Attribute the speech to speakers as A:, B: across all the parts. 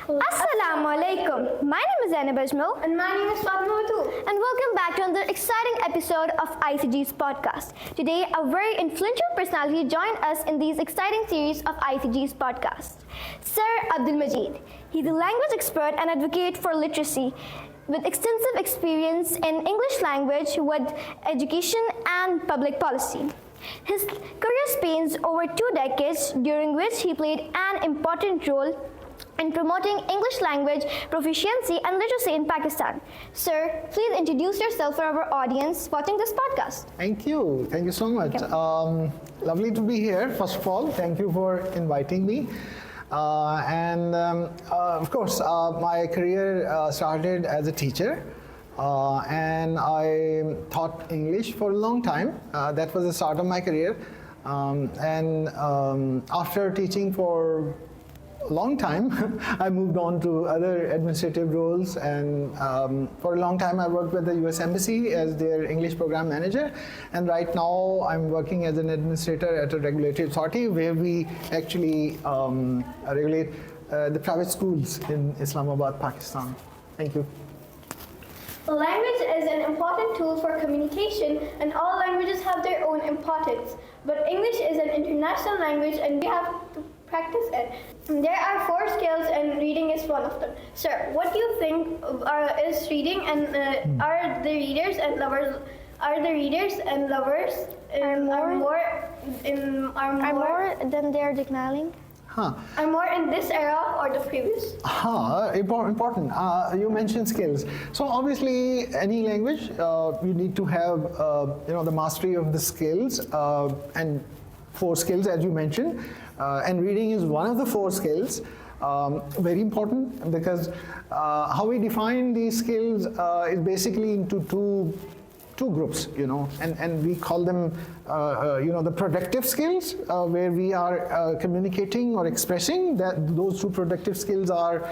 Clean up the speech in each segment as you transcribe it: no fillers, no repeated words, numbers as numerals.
A: Assalamu alaikum. My name is Zainab Ajmal.
B: And my name is Fatma.
A: And welcome back to another exciting episode of ICG's podcast. Today, a very influential personality joined us in these exciting series of ICG's podcast. Sir Abdul Majeed. He's a language expert and advocate for literacy with extensive experience in English language with education and public policy. His career spans over 2 decades, during which he played an important role in promoting English language proficiency and literacy in Pakistan. Sir, please introduce yourself for our audience watching this podcast.
C: Thank you so much. Lovely to be here, first of all. Thank you for inviting me. Of course, my career started as a teacher. And I taught English for a long time. That was the start of my career. After teaching for a long time, I moved on to other administrative roles, and for a long time I worked with the US Embassy as their English program manager, and right now I'm working as an administrator at a regulatory authority where we actually regulate the private schools in Islamabad, Pakistan. Thank you.
B: Language is an important tool for communication, and all languages have their own importance. But English is an international language and we have to practice it. There are 4 skills and reading is one of them. Sir, what do you think is reading, and are the readers and lovers
A: more than they're declaring?
B: Are more in this era or the previous?
C: Important. You mentioned skills. So obviously, any language, you need to have the mastery of the skills, and 4 skills as you mentioned. And reading is one of the 4 skills. Very important, because how we define these skills is basically into two groups, and we call them, the productive skills, where we are communicating or expressing. That those 2 productive skills are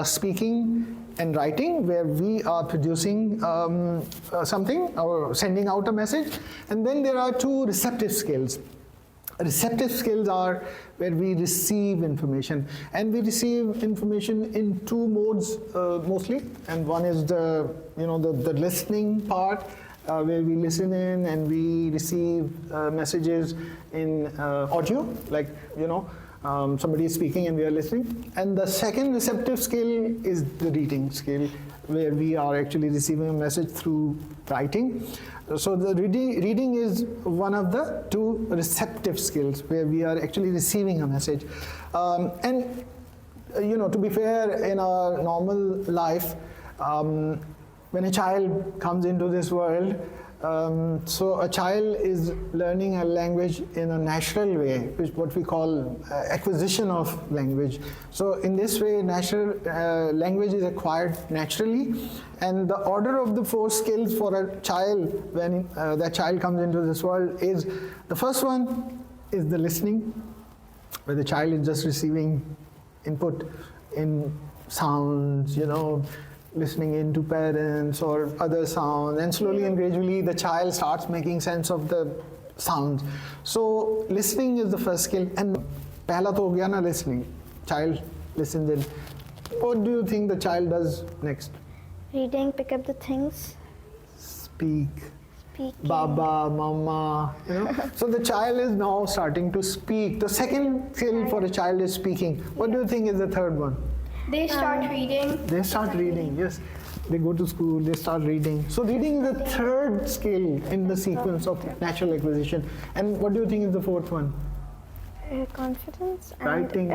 C: speaking and writing, where we are producing something or sending out a message. And then there are 2 receptive skills. Receptive skills are where we receive information, and we receive information in 2 modes mostly. And one is the listening part, where we listen in and we receive messages in audio, like somebody is speaking and we are listening. And the second receptive skill is the reading skill, where we are actually receiving a message through writing. So the reading is one of the 2 receptive skills, where we are actually receiving a message. To be fair, in our normal life, when a child comes into this world, so a child is learning a language in a natural way, which is what we call acquisition of language. So in this way, natural language is acquired naturally, and the order of the 4 skills for a child when that child comes into this world is, the first one is the listening, where the child is just receiving input in sounds, listening into parents or other sounds, and slowly and gradually the child starts making sense of the sounds. So listening is the first skill, and pehla to ho gaya na listening. Child listens in. What do you think the child does next?
A: Reading, pick up the things.
C: Speaking. Baba, mama, So the child is now starting to speak. The second skill for a child is speaking. What do you think is the third one?
B: They start reading.
C: They start reading, yes. They go to school, they start reading. So reading is the third skill in the sequence of natural acquisition. And what do you think is the 4th one?
A: Confidence and
C: writing.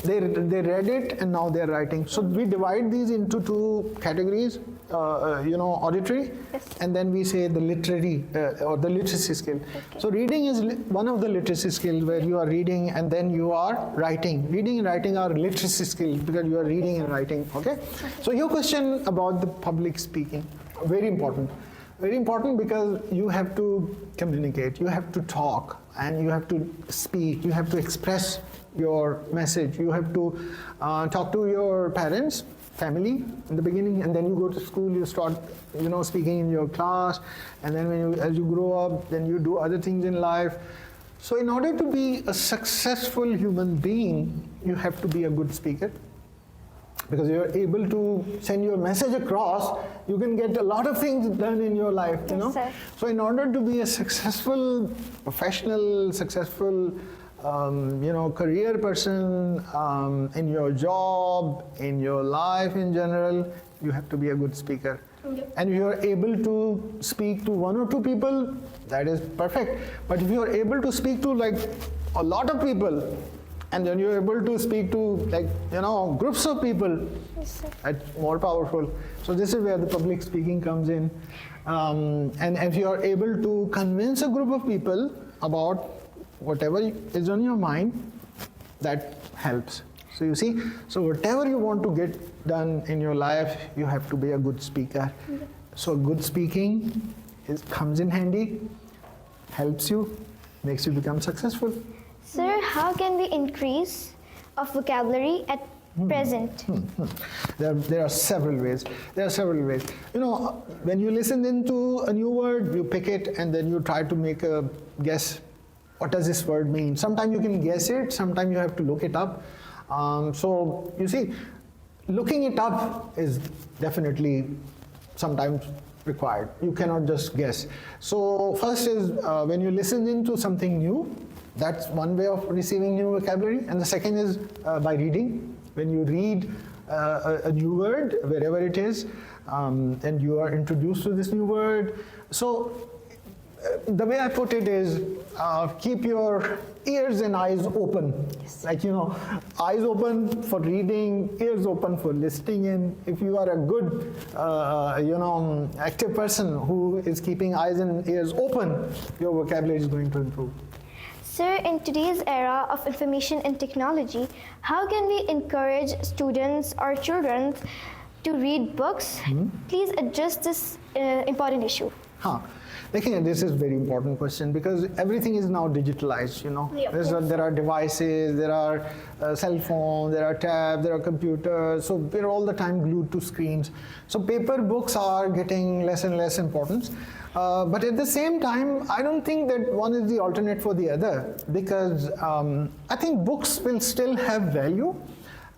C: They read it and now they're writing. So we divide these into 2 categories, auditory,
A: yes,
C: and then we say the literary or the literacy skill. Okay. So reading is one of the literacy skills, where you are reading and then you are writing. Reading and writing are literacy skills because you are reading and writing. Okay. So your question about the public speaking, very important. Very important, because you have to communicate, you have to talk, and you have to speak, you have to express your message, you have to talk to your parents, family in the beginning, and then you go to school, you start speaking in your class, and then as you grow up, then you do other things in life. So in order to be a successful human being, you have to be a good speaker. because you're able to send your message across, you can get a lot of things done in your life, you know.
A: sir.
C: So in order to be a successful professional, successful career person, in your job, in your life in general, you have to be a good speaker.
B: Yep.
C: And if you're able to speak to one or two people, that is perfect. But if you're able to speak to like a lot of people, and then you're able to speak to groups of people, that's more powerful. So this is where the public speaking comes in. And if you're able to convince a group of people about whatever is on your mind, that helps. So you see, so whatever you want to get done in your life, you have to be a good speaker. So good speaking comes in handy, helps you, makes you become successful.
A: Sir, how can we increase of vocabulary at present?
C: There are several ways. You know, when you listen into a new word, you pick it and then you try to make a guess. What does this word mean? Sometimes you can guess it, sometimes you have to look it up. So you see, looking it up is definitely sometimes required. You cannot just guess. So first is when you listen into something new, that's one way of receiving new vocabulary. And the second is by reading. When you read a new word, wherever it is, and you are introduced to this new word. So the way I put it is keep your ears and eyes open. Like, you know, eyes open for reading, ears open for listening. And if you are a good, active person who is keeping eyes and ears open, your vocabulary is going to improve.
A: Sir, in today's era of information and technology, how can we encourage students or children to read books? Please address this important issue.
C: This is a very important question because everything is now digitalized, you know.
B: Yep.
C: There are devices, there are cell phones, there are tabs, there are computers, so we're all the time glued to screens. So paper books are getting less and less importance. But at the same time, I don't think that one is the alternate for the other, because I think books will still have value,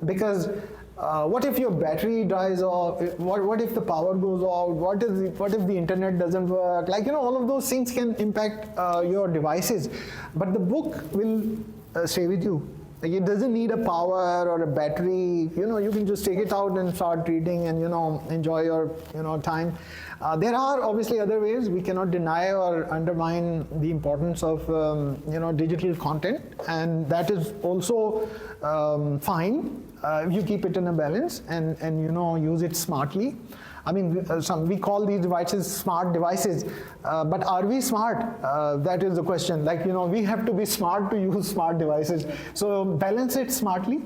C: because what if your battery dies off? What if the power goes out? What if the internet doesn't work? Like, you know, all of those things can impact your devices. But the book will stay with you. Like, it doesn't need a power or a battery. You know, you can just take it out and start reading and, you know, enjoy your, time. There are obviously other ways. We cannot deny or undermine the importance of, digital content. And that is also fine. If you keep it in a balance and use it smartly. I mean, we call these devices smart devices, but are we smart? That is the question. Like, we have to be smart to use smart devices. So balance it smartly.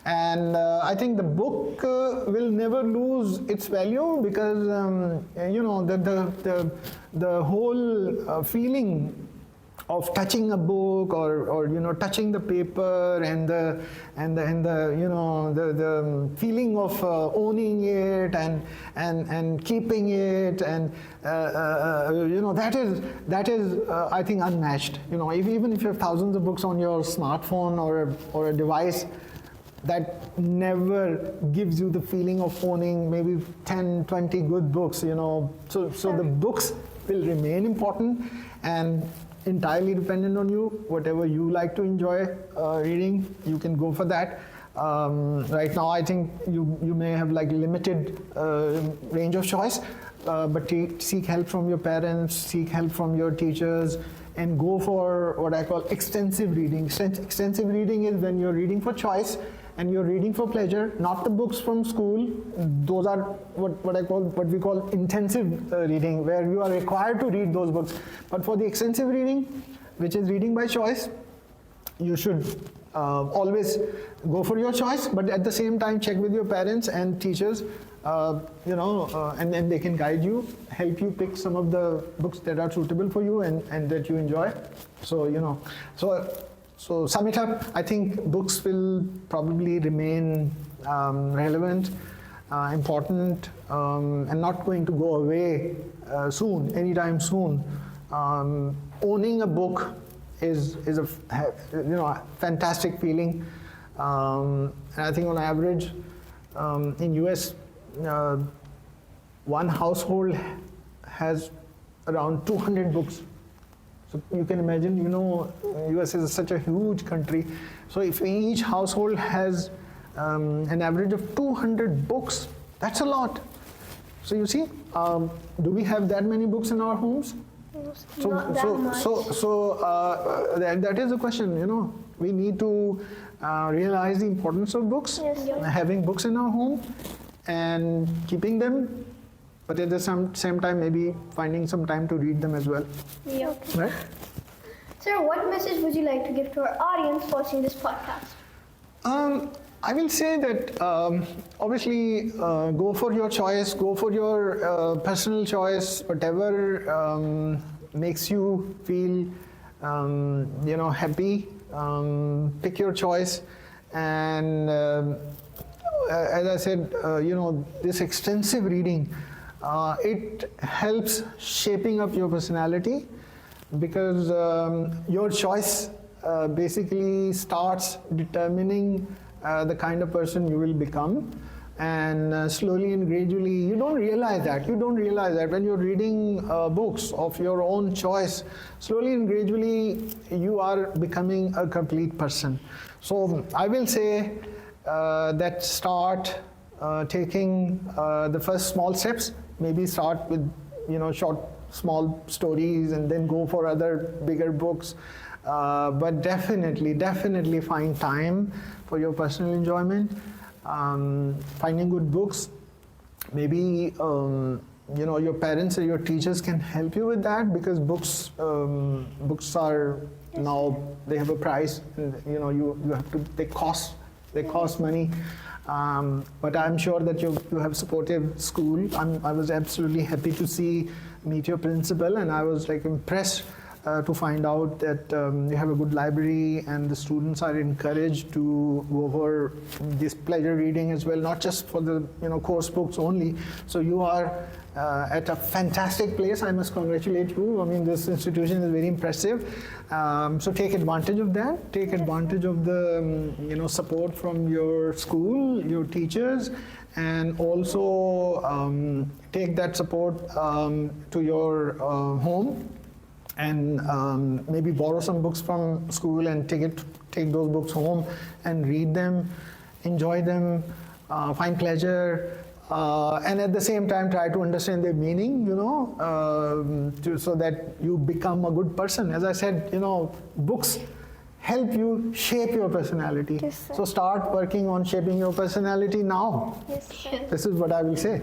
C: And I think the book will never lose its value, because the whole feeling of touching a book or touching the paper and the feeling of owning it and keeping it, and that is I think unmatched. Even if you have thousands of books on your smartphone or a device, that never gives you the feeling of owning maybe 10, 20 good books. So the books will remain important and entirely dependent on you. Whatever you like to enjoy reading, you can go for that. Right now, I think you may have like limited range of choice, but seek help from your parents, seek help from your teachers, and go for what I call extensive reading. Extensive reading is when you're reading for choice and you're reading for pleasure, not the books from school. Those are what we call intensive reading, where you are required to read those books. But for the extensive reading, which is reading by choice, you should always go for your choice, but at the same time check with your parents and teachers, and they can guide you, help you pick some of the books that are suitable for you and that you enjoy. So sum it up, I think books will probably remain relevant, important, and not going to go away anytime soon. Owning a book is a fantastic feeling, and I think on average in US, one household has around 200 books. So you can imagine, US is such a huge country. So if each household has an average of 200 books, that's a lot. So you see, do we have that many books in our homes?
B: Not that much.
C: That is the question, We need to realize the importance of books, having books in our home and keeping them, but at the same time maybe finding some time to read them as well.
B: Yeah.
C: Right?
B: Sir, what message would you like to give to our audience watching this podcast?
C: I will say that obviously go for your choice, go for your personal choice, whatever makes you feel happy. Pick your choice, and as I said, this extensive reading, it helps shaping up your personality, because your choice basically starts determining the kind of person you will become, and slowly and gradually, you don't realize that when you're reading books of your own choice, slowly and gradually you are becoming a complete person. So I will say that start taking the first small steps. Maybe start with short small stories and then go for other bigger books, but definitely find time for your personal enjoyment. Finding good books, maybe your parents or your teachers can help you with that, because books are now, they have a price, and you have to, they cost money. But I'm sure that you have supportive school. I was absolutely happy to meet your principal, and I was impressed to find out that you have a good library, and the students are encouraged to go for this pleasure reading as well, not just for the course books only. So you are at a fantastic place. I must congratulate you. I mean, this institution is very impressive. So take advantage of that. Take advantage of the support from your school, your teachers, and also take that support to your home. And maybe borrow some books from school and take those books home and read them, enjoy them, find pleasure, and at the same time try to understand their meaning, so that you become a good person. As I said, books help you shape your personality.
A: Yes, sir.
C: So start working on shaping your personality now.
A: Yes, sir.
C: This is what I will say.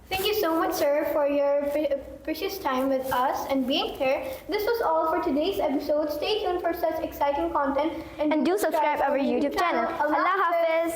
B: Thank you so much, sir, for your precious time with us and being here. This was all for today's episode. Stay tuned for such exciting content,
A: And do subscribe our YouTube channel. Allah Hafiz.